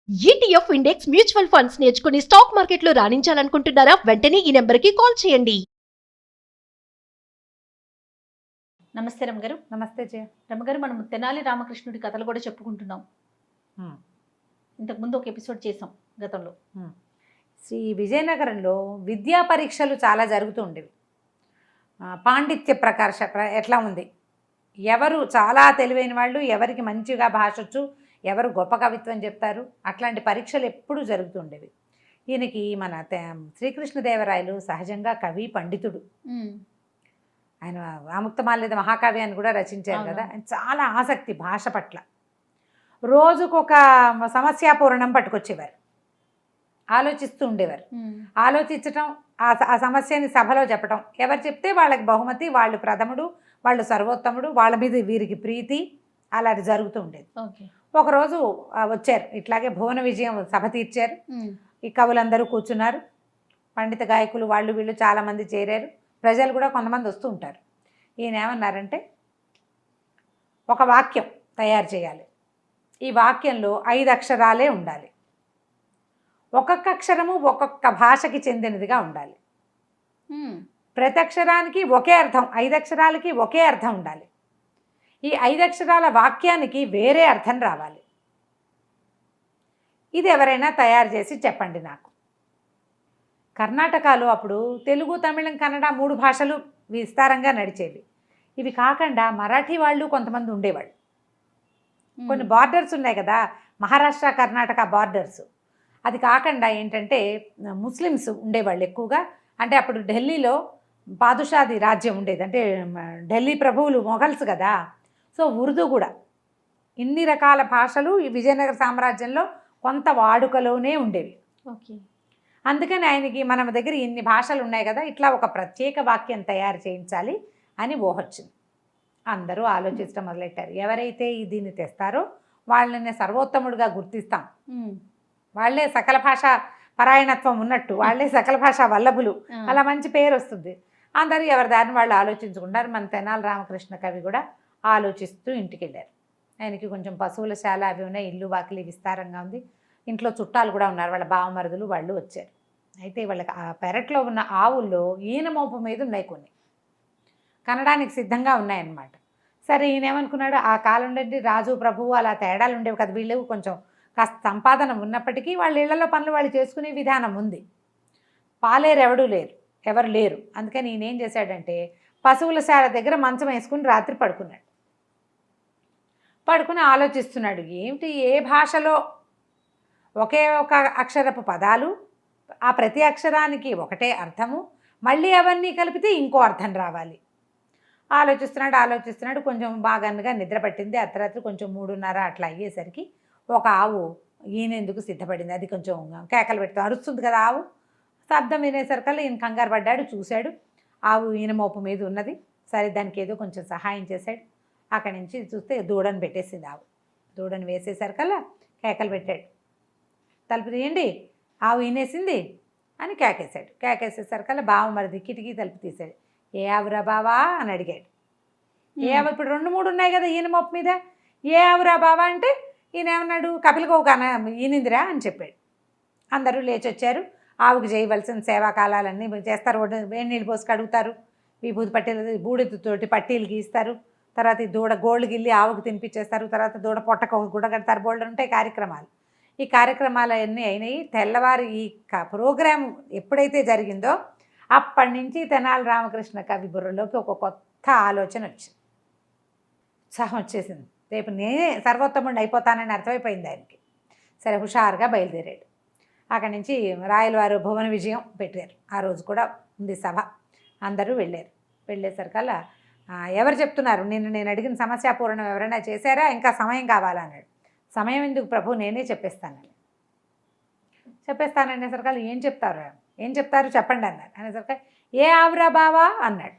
ETF index mutual funds నేర్చుకుని stock మార్కెట్లో రాణించాలనుకుంటున్నారా? వెంటనే ఈ నెంబర్కి కాల్ చేయండి. నమస్తే రమగారు. నమస్తే జయ. రమగారు, మనం తెనాలి రామకృష్ణుడి కథలు కూడా చెప్పుకుంటున్నాం. ఇంతకుముందు ఒక ఎపిసోడ్ చేసాం గతంలో. శ్రీ విజయనగరంలో విద్యా పరీక్షలు చాలా జరుగుతూ ఉండేవి. పాండిత్య ప్రకాశ ఎట్లా ఉంది, ఎవరు చాలా తెలివైన వాళ్ళు, ఎవరికి మంచిగా భాషొచ్చు, ఎవరు గొప్ప కవిత్వం చెప్తారు, అట్లాంటి పరీక్షలు ఎప్పుడూ జరుగుతుండేవి. ఈయనకి మన శ్రీకృష్ణదేవరాయలు సహజంగా కవి పండితుడు. ఆయన ఆముక్తమాల్యద మహాకావ్యాన్ని కూడా రచించారు కదా. ఆయన చాలా ఆసక్తి భాష పట్ల. రోజుకొక సమస్యాపూరణం పట్టుకొచ్చేవారు, ఆలోచిస్తూ ఉండేవారు. ఆలోచించటం, ఆ సమస్యని సభలో చెప్పటం, ఎవరు చెప్తే వాళ్ళకి బహుమతి, వాళ్ళు ప్రథముడు, వాళ్ళు సర్వోత్తముడు, వాళ్ళ మీద వీరికి ప్రీతి, అలాంటి జరుగుతూ ఉండేది. ఒకరోజు వచ్చారు, ఇట్లాగే భువన విజయం సభ తీర్చారు. ఈ కవులందరూ కూర్చున్నారు, పండిత గాయకులు వాళ్ళు వీళ్ళు చాలామంది చేరారు, ప్రజలు కూడా కొంతమంది వస్తూ ఉంటారు. ఈయన ఏమన్నారంటే, ఒక వాక్యం తయారు చేయాలి, ఈ వాక్యంలో 5 అక్షరాలే ఉండాలి, ఒక్కొక్క అక్షరము ఒక్కొక్క భాషకి చెందినదిగా ఉండాలి, ప్రతి అక్షరానికి ఒకే అర్థం, 5 అక్షరాలకి ఒకే అర్థం ఉండాలి, ఈ 5 అక్షరాల వాక్యానికి వేరే అర్థం రావాలి. ఇది ఎవరైనా తయారు చేసి చెప్పండి నాకు. కర్ణాటకలో అప్పుడు తెలుగు, తమిళం, కన్నడ 3 భాషలు విస్తారంగా నడిచేవి. ఇవి కాకుండా మరాఠీ వాళ్ళు కొంతమంది ఉండేవాళ్ళు. కొన్ని బార్డర్స్ ఉన్నాయి కదా, మహారాష్ట్ర కర్ణాటక బార్డర్స్. అది కాకుండా ఏంటంటే ముస్లిమ్స్ ఉండేవాళ్ళు ఎక్కువగా. అంటే అప్పుడు ఢిల్లీలో బాదుషాది రాజ్యం ఉండేది, అంటే ఢిల్లీ ప్రభువులు మొఘల్స్ కదా. సో ఉర్దూ కూడా, ఇన్ని రకాల భాషలు ఈ విజయనగర సామ్రాజ్యంలో కొంత వాడుకలోనే ఉండేవి. ఓకే. అందుకని ఆయనకి మన దగ్గర ఇన్ని భాషలు ఉన్నాయి కదా, ఇట్లా ఒక ప్రత్యేక వాక్యం తయారు చేయించాలి అని ఊహొచ్చింది. అందరూ ఆలోచించడం మొదలెట్టారు. ఎవరైతే దీన్ని తెస్తారో వాళ్ళని సర్వోత్తముడిగా గుర్తిస్తాం, వాళ్ళే సకల భాష పరాయణత్వం ఉన్నట్టు, వాళ్ళే సకల భాష వల్లభులు, అలా మంచి పేరు వస్తుంది. అందరూ ఎవరి దారిని వాళ్ళు ఆలోచించుకుంటారు. మన తెనాలి రామకృష్ణ కవి కూడా ఆలోచిస్తూ ఇంటికి వెళ్ళారు. ఆయనకి కొంచెం పశువుల శాల అవి ఉన్నాయి, ఇల్లు వాకిలి విస్తారంగా ఉంది, ఇంట్లో చుట్టాలు కూడా ఉన్నారు, వాళ్ళ బావమరుదులు వాళ్ళు వచ్చారు. అయితే వాళ్ళకి ఆ పెరట్లో ఉన్న ఆవుల్లో ఈయన మోపు మీద ఉన్నాయి, కొన్ని కనడానికి సిద్ధంగా ఉన్నాయన్నమాట. సరే, ఈయన ఏమనుకున్నాడు, ఆ కాలం నుండి రాజు ప్రభువు అలా తేడాలు ఉండేవి కదా, వీళ్ళు కొంచెం కాస్త సంపాదన ఉన్నప్పటికీ వాళ్ళ ఇళ్లలో పనులు వాళ్ళు చేసుకునే విధానం ఉంది, పాలేరు ఎవరు లేరు. అందుకని ఈయన ఏం చేశాడంటే పశువుల శాల దగ్గర మంచం వేసుకుని రాత్రి పడుకుని ఆలోచిస్తున్నాడు. ఏమిటి, ఏ భాషలో ఒకే ఒక అక్షరపు పదాలు, ఆ ప్రతి అక్షరానికి ఒకటే అర్థము, మళ్ళీ అవన్నీ కలిపితే ఇంకో అర్థం రావాలి. ఆలోచిస్తున్నాడు. కొంచెం బాగానుగా నిద్ర పట్టింది. అర్ధరాత్రి కొంచెం 3:30 అట్లా అయ్యేసరికి ఒక ఆవు ఈయన ఎందుకు సిద్ధపడింది. అది కొంచెం కేకలు పెడుతూ అరుస్తుంది కదా ఆవు. శబ్దం వినేసరికల్లా ఈయన కంగారు పడ్డాడు, చూశాడు ఆవు ఈయన మోపు మీద ఉన్నది. సరే, దానికి ఏదో కొంచెం సహాయం చేశాడు. అక్కడి నుంచి చూస్తే దూడను పెట్టేసింది ఆవు. దూడను వేసేసరికల్లా కేకలు పెట్టాడు, తలుపు తీయండి, ఆవు ఈనేసింది అని కేకేశాడు. కేకేసేసరికల్లా బావమరిది కిటికీ తలుపు తీశాడు. ఏ ఆవురా బావా అని అడిగాడు. ఏ ఆవు, ఇప్పుడు 2-3 ఉన్నాయి కదా ఈయన మోపు మీద, ఏ ఆవురా బావా అంటే ఈయన ఏమన్నాడు, కపిలగోవు ఈనిందిరా అని చెప్పాడు. అందరూ లేచొచ్చారు. ఆవుకి చేయవలసిన సేవాకాలాలన్నీ చేస్తారు. వేడి నీళ్ళు పోసి కడుగుతారు, విభూతి పట్టీలు బూడిదతోటి పట్టీలు గీస్తారు, తర్వాత ఈ దూడ గోళ్ళు గిల్లి ఆవుకు తినిపించేస్తారు, తర్వాత దూడ పొట్టకు ఒక గుడ్డ కడతారు. బోల్డ్ ఉంటాయి కార్యక్రమాలు. ఈ కార్యక్రమాలు అన్నీ అయినాయి. తెల్లవారు ఈ ప్రోగ్రాం ఎప్పుడైతే జరిగిందో అప్పటి నుంచి తెనాలి రామకృష్ణ కవి బుర్రలోకి ఒక కొత్త ఆలోచన వచ్చింది, ఉత్సాహం వచ్చేసింది. రేపు నేనే సర్వోత్తముడిని అయిపోతానని అర్థమైపోయింది ఆయనకి. సరే, హుషారుగా బయలుదేరాడు. అక్కడి నుంచి రాయలవారు భువన విజయం పెట్టారు. ఆ రోజు కూడా ఉంది సభ. అందరూ వెళ్ళేసరికల్లా ఎవరు చెప్తున్నారు, నేను అడిగిన సమస్యాపూరణం ఎవరైనా చేశారా, ఇంకా సమయం కావాలా అన్నాడు. సమయం ఎందుకు ప్రభు, నేనే చెప్పేస్తాననేసరికల్లా ఏం చెప్తారు చెప్పండి అన్నారు. అనేసరికి ఏ ఆవురా బావా అన్నాడు.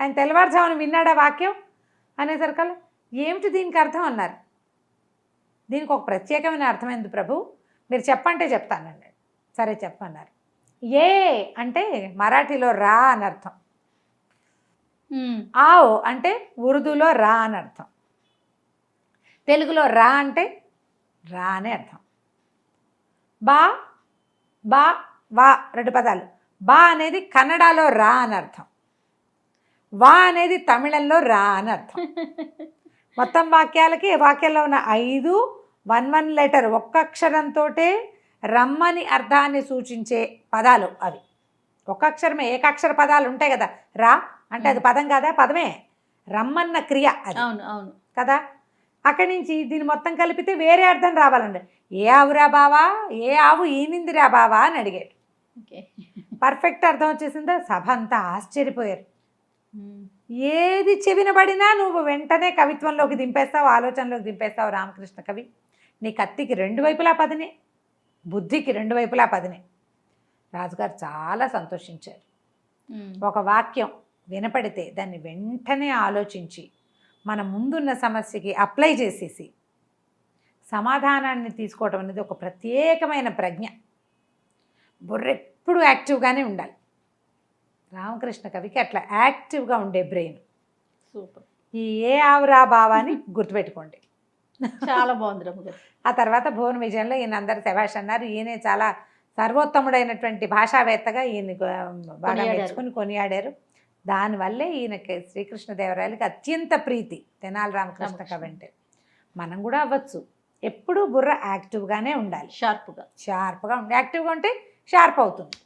ఆయన తెల్లవారుజామున విన్నాడా వాక్యం. అనేసరికల్లా ఏమిటి దీనికి అర్థం అన్నారు. దీనికి ఒక ప్రత్యేకమైన అర్థమైంది ప్రభు, మీరు చెప్పంటే చెప్తానన్నాడు. సరే చెప్పన్నారు. ఏ అంటే మరాఠీలో రా అని అర్థం, ఆవ్ అంటే ఉర్దూలో రా అని అర్థం, తెలుగులో రా అంటే రా అనే అర్థం. బా బా వా 2 పదాలు. బా అనేది కన్నడలో రా అని అర్థం, వా అనేది తమిళంలో రా అని అర్థం. మొత్తం వాక్యాల్లో ఉన్న 5 1 లెటర్ ఒక్క అక్షరంతో రమ్మని అర్థాన్ని సూచించే పదాలు అవి. ఒక్క అక్షరమే, ఏకాక్షర పదాలు ఉంటాయి కదా. రా అంటే అది పదం కాదా? పదమే. రమ్మన్న క్రియ అది. అవును అవును కదా. అక్కడి నుంచి దీన్ని మొత్తం కలిపితే వేరే అర్థం రావాలండి. ఏ ఆవురా బావా, ఏ ఆవు ఈనిందిరా బావా అని అడిగాడు. ఓకే. పర్ఫెక్ట్ అర్థం వచ్చేసిందా? సభ అంతా ఆశ్చర్యపోయారు. ఏది చెవిన పడినా నువ్వు వెంటనే కవిత్వంలోకి దింపేస్తావు, ఆలోచనలోకి దింపేస్తావు రామకృష్ణ కవి. నీ కత్తికి 2 వైపులా పదనే, బుద్ధికి 2 వైపులా పదనే. రాజుగారు చాలా సంతోషించారు. ఒక వాక్యం వినపడితే దాన్ని వెంటనే ఆలోచించి మన ముందున్న సమస్యకి అప్లై చేసేసి సమాధానాన్ని తీసుకోవటం అనేది ఒక ప్రత్యేకమైన ప్రజ్ఞ. బుర్ర ఎప్పుడు యాక్టివ్గానే ఉండాలి. రామకృష్ణ కవికి అట్లా యాక్టివ్గా ఉండే బ్రెయిన్. సూపర్. ఈ ఏ ఆవురా బావాని గుర్తుపెట్టుకోండి. చాలా బాగుంది రమ్మగారు. ఆ తర్వాత భువన విజయంలో ఈయన అందరు శభాష్ అన్నారు. ఈయనే చాలా సర్వోత్తముడైనటువంటి భాషావేత్తగా ఈయన బాగా మెచ్చుకొని కొనియాడారు. దానివల్లే ఈయనకి శ్రీకృష్ణదేవరాయలకి అత్యంత ప్రీతి తెనాలి రామకృష్ణ కవి అంటే. మనం కూడా అవ్వచ్చు. ఎప్పుడూ బుర్ర యాక్టివ్గానే ఉండాలి, షార్ప్గా ఉండి. యాక్టివ్గా ఉంటే షార్ప్ అవుతుంది.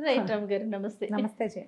రైట్ రమ్మగారు, నమస్తే. నమస్తే జయ.